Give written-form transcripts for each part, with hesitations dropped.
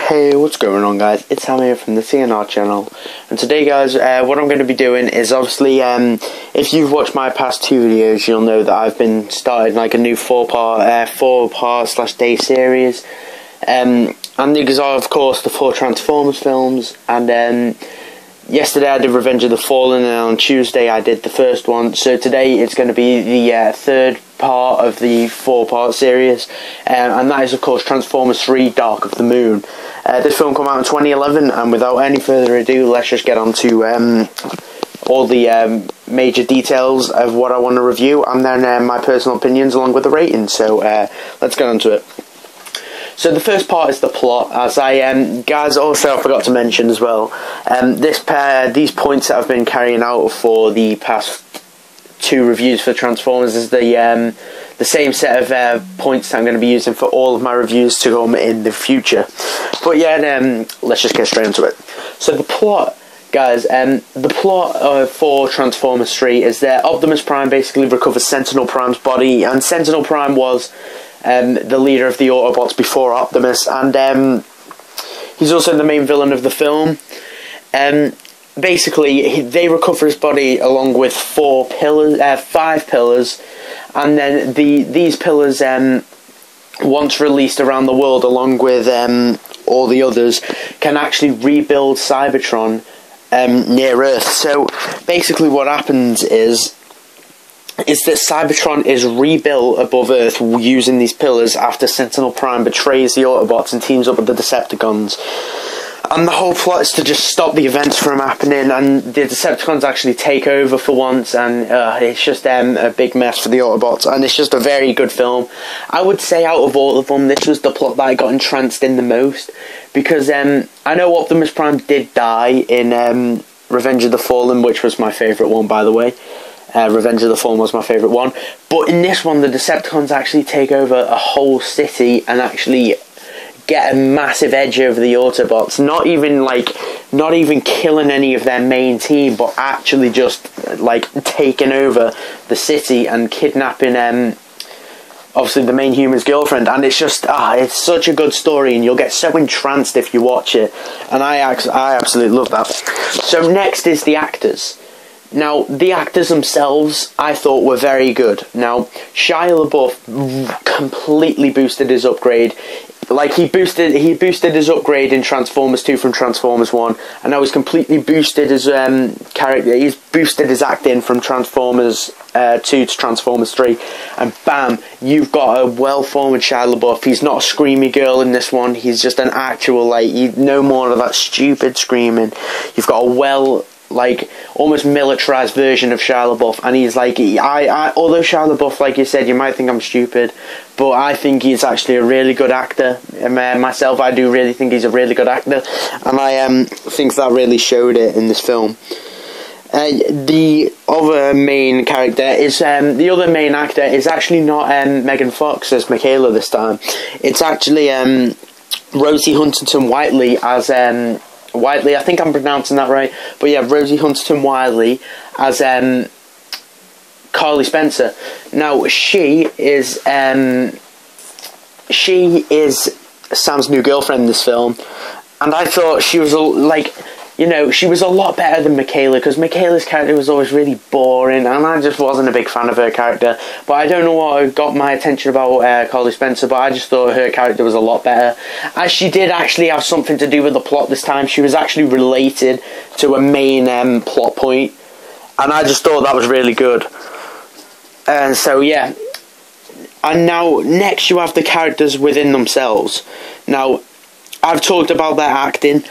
Hey, what's going on, guys? It's Sam here from the CNR channel, and today, guys, what I'm going to be doing is obviously, if you've watched my past two videos, you'll know that I've been starting like a new four-part/day series, and these are, of course, the 4 Transformers films, and yesterday I did Revenge of the Fallen, and on Tuesday I did the first one, so today it's going to be the third part of the 4-part series, and that is, of course, Transformers 3 Dark of the Moon. This film came out in 2011, and without any further ado, let's just get on to all the major details of what I want to review, and then my personal opinions along with the rating. So let's get on to it. So the first part is the plot, as I guys, also I forgot to mention as well, these points that I've been carrying out for the past 2 reviews for Transformers is the same set of points that I'm going to be using for all of my reviews to come in the future. But yeah, let's just get straight into it. So the plot, guys, the plot for Transformers 3 is that Optimus Prime basically recovers Sentinel Prime's body, and Sentinel Prime was the leader of the Autobots before Optimus, and he's also the main villain of the film. Basically, they recover his body along with 5 pillars, and then these pillars, once released around the world along with all the others, can actually rebuild Cybertron near Earth. So basically what happens is that Cybertron is rebuilt above Earth using these pillars after Sentinel Prime betrays the Autobots and teams up with the Decepticons. And the whole plot is to just stop the events from happening, and the Decepticons actually take over for once, and it's just a big mess for the Autobots, and it's just a very good film. I would say out of all of them, this was the plot that I got entranced in the most, because I know Optimus Prime did die in Revenge of the Fallen, which was my favourite one, by the way. Revenge of the Fallen was my favourite one, but in this one the Decepticons actually take over a whole city and actually get a massive edge over the Autobots, not even killing any of their main team, but actually just like taking over the city and kidnapping obviously the main human's girlfriend. And it's just it's such a good story, and you'll get so entranced if you watch it, and I absolutely love that. So next is the actors. Now, the actors themselves, I thought, were very good. Now, Shia LaBeouf completely boosted his upgrade. Like, he boosted his upgrade in Transformers 2 from Transformers 1, and now he's completely boosted his character. He's boosted his acting from Transformers 2 to Transformers 3, and bam, you've got a well-formed Shia LaBeouf. He's not a screamy girl in this one. He's just an actual, no more of that stupid screaming. You've got a almost militarized version of Shia LaBeouf, and he's although Shia LaBeouf, like you said, you might think I'm stupid, but I think he's actually a really good actor. Myself, I do really think he's a really good actor, and I think that really showed it in this film. The other main character is the other main actor is actually not Megan Fox as Michaela this time. It's actually Rosie Huntington-Whiteley as Whiteley, I think I'm pronouncing that right, but yeah, Rosie Huntington-Whiteley as Carly Spencer. Now, she is Sam's new girlfriend in this film, and I thought she was she was a lot better than Michaela, because Michaela's character was always really boring, and I just wasn't a big fan of her character. But I don't know what got my attention about Carly Spencer, but I just thought her character was a lot better, as she did actually have something to do with the plot this time. She was actually related to a main plot point, and I just thought that was really good. And so yeah, and now next you have the characters within themselves. Now, I've talked about their acting,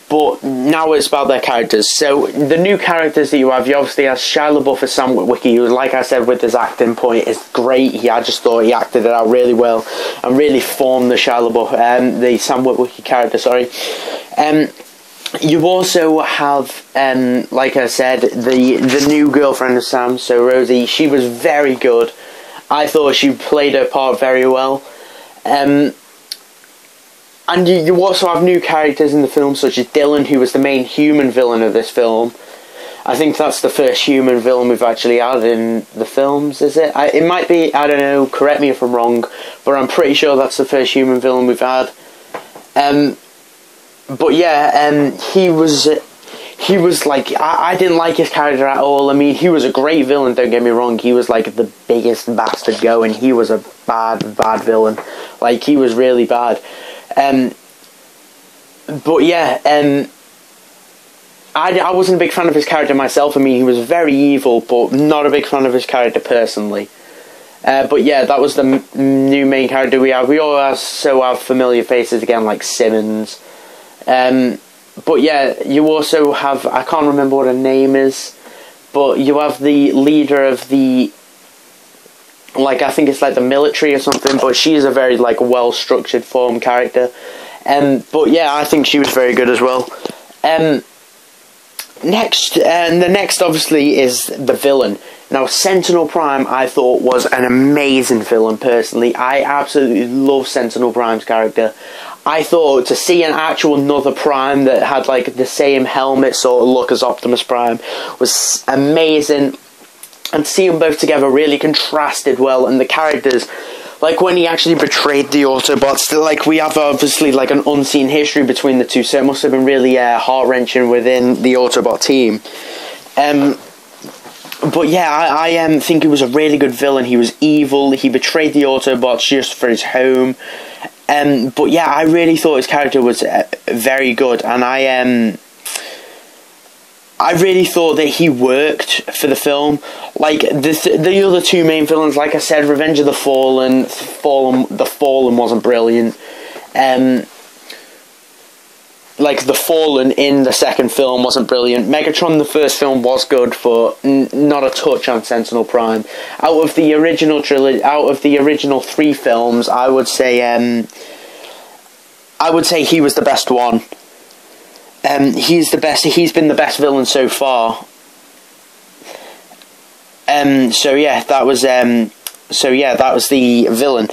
but now it's about their characters. So the new characters that you obviously have Shia LaBeouf as Sam Witwicky, who, like I said, with his acting point, is great. I just thought he acted it out really well and really formed the Shia LaBeouf, the Sam Witwicky character. Sorry. You also have, like I said, the new girlfriend of Sam, so Rosie. She was very good. I thought she played her part very well. And you also have new characters in the film, such as Dylan, who was the main human villain of this film. I think that's the first human villain we've actually had in the films, is it? It might be, I don't know, correct me if I'm wrong, but I'm pretty sure that's the first human villain we've had. but yeah, he was like, I didn't like his character at all. I mean, he was a great villain, don't get me wrong. He was like the biggest bastard going. He was a bad villain. Like, he was really bad. But yeah, I wasn't a big fan of his character myself. I mean, he was very evil, but not a big fan of his character personally. But yeah, that was the new main character we have. We also have familiar faces again, like Simmons. But yeah, you also have, I can't remember what her name is, but you have the leader of the, like, I think it's like the military or something, but she's a very, like, well-structured form character. But yeah, I think she was very good as well. The next obviously is the villain. Now, Sentinel Prime, I thought, was an amazing villain, personally. I absolutely love Sentinel Prime's character. I thought to see an actual another Prime that had, like, the same helmet sort of look as Optimus Prime was amazing. And to see them both together really contrasted well, and the characters, like, when he actually betrayed the Autobots, like, we have obviously, like, an unseen history between the two, so it must have been really heart-wrenching within the Autobot team. But yeah, I think he was a really good villain. He was evil, he betrayed the Autobots just for his home. But yeah, I really thought his character was very good, and I really thought that he worked for the film. Like, the other two main villains, like I said, Revenge of the Fallen wasn't brilliant. Like, the Fallen in the second film wasn't brilliant. Megatron, the first film, was good, but not a touch on Sentinel Prime. Out of the original trilogy, out of the original three films, I would say he was the best one. He's the best. He's been the best villain so far. So yeah, that was the villain.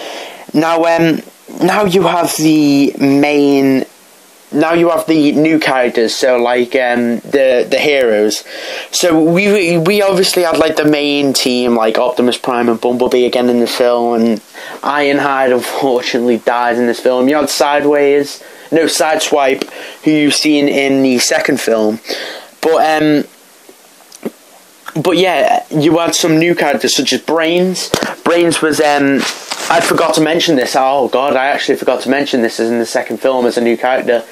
Now you have the main. Now you have the new characters, so like the heroes. So we obviously had like the main team, like Optimus Prime and Bumblebee again in this film, and Ironhide unfortunately died in this film. You had Sideswipe, who you've seen in the second film, but yeah, you had some new characters such as Brains. Brains was I forgot to mention this. Oh god, I actually forgot to mention this as in the second film as a new character.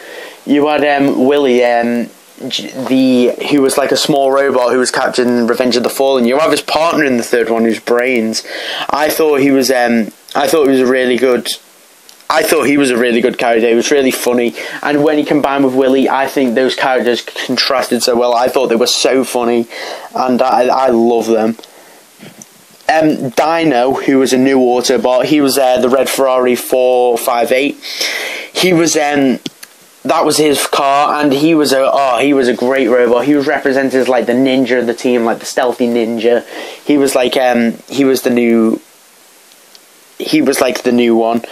You had Willy, who was like a small robot who was captured in Revenge of the Fallen. You have his partner in the third one, who's Brains. I thought he was a really good character. He was really funny, and when he combined with Willy, I think those characters contrasted so well. I thought they were so funny, and I love them. Dino, who was a new Autobot, he was the red Ferrari 458. He was that was his car, and he was a great robot. He was represented as like the ninja of the team, like the stealthy ninja. He was like the new one.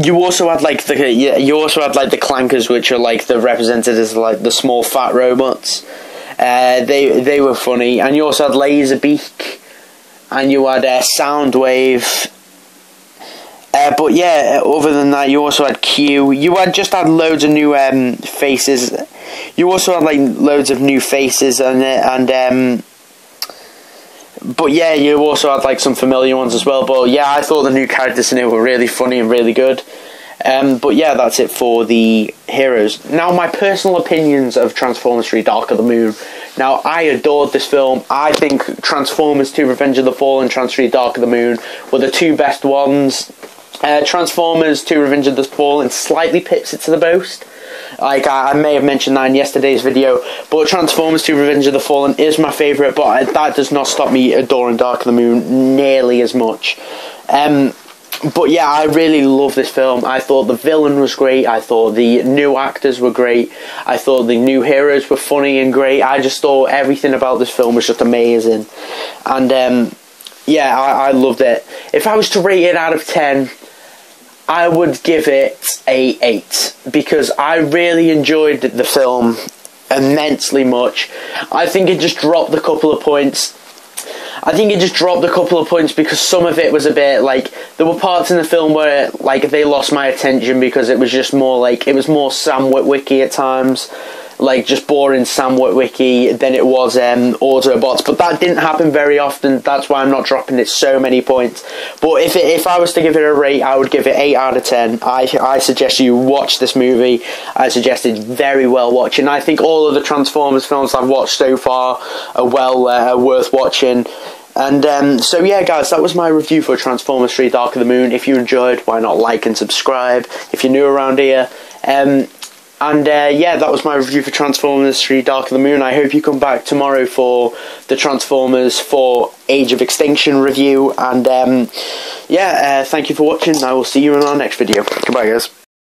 You also had like the clankers, which are like the represented as like the small fat robots. They were funny, and you also had Laserbeak, and you had Soundwave. But yeah, other than that, you also had Q. You just had loads of new faces. You also had like loads of new faces, but yeah, you also had like some familiar ones as well. But yeah, I thought the new characters in it were really funny and really good. But yeah, that's it for the heroes. Now, my personal opinions of Transformers 3 Dark of the Moon. Now, I adored this film. I think Transformers 2 Revenge of the Fallen and Trans 3 Dark of the Moon were the two best ones. Transformers 2 Revenge of the Fallen slightly pips it to the post. Like, I may have mentioned that in yesterday's video, but Transformers 2 Revenge of the Fallen is my favourite, but that does not stop me adoring Dark of the Moon nearly as much. But yeah, I really love this film. I thought the villain was great. I thought the new actors were great. I thought the new heroes were funny and great. I just thought everything about this film was just amazing. And yeah, I loved it. If I was to rate it out of 10, I would give it a 8, because I really enjoyed the film immensely much. I think it just dropped a couple of points. I think it just dropped a couple of points because some of it was a bit like, there were parts in the film where like they lost my attention because it was just more like, it was more Sam Witwicky at times, like just boring Sam Witwicky than it was Autobots, but that didn't happen very often. That's why I'm not dropping it so many points. But if I was to give it a rate, I would give it 8 out of 10. I suggest you watch this movie. I suggest it's very well watched, and I think all of the Transformers films I've watched so far are well worth watching. And so yeah, guys, that was my review for Transformers 3 Dark of the Moon. If you enjoyed, why not like and subscribe if you're new around here. Yeah, that was my review for Transformers 3 Dark of the Moon. I hope you come back tomorrow for the Transformers 4 Age of Extinction review. And yeah, thank you for watching. I will see you in our next video. Goodbye, guys.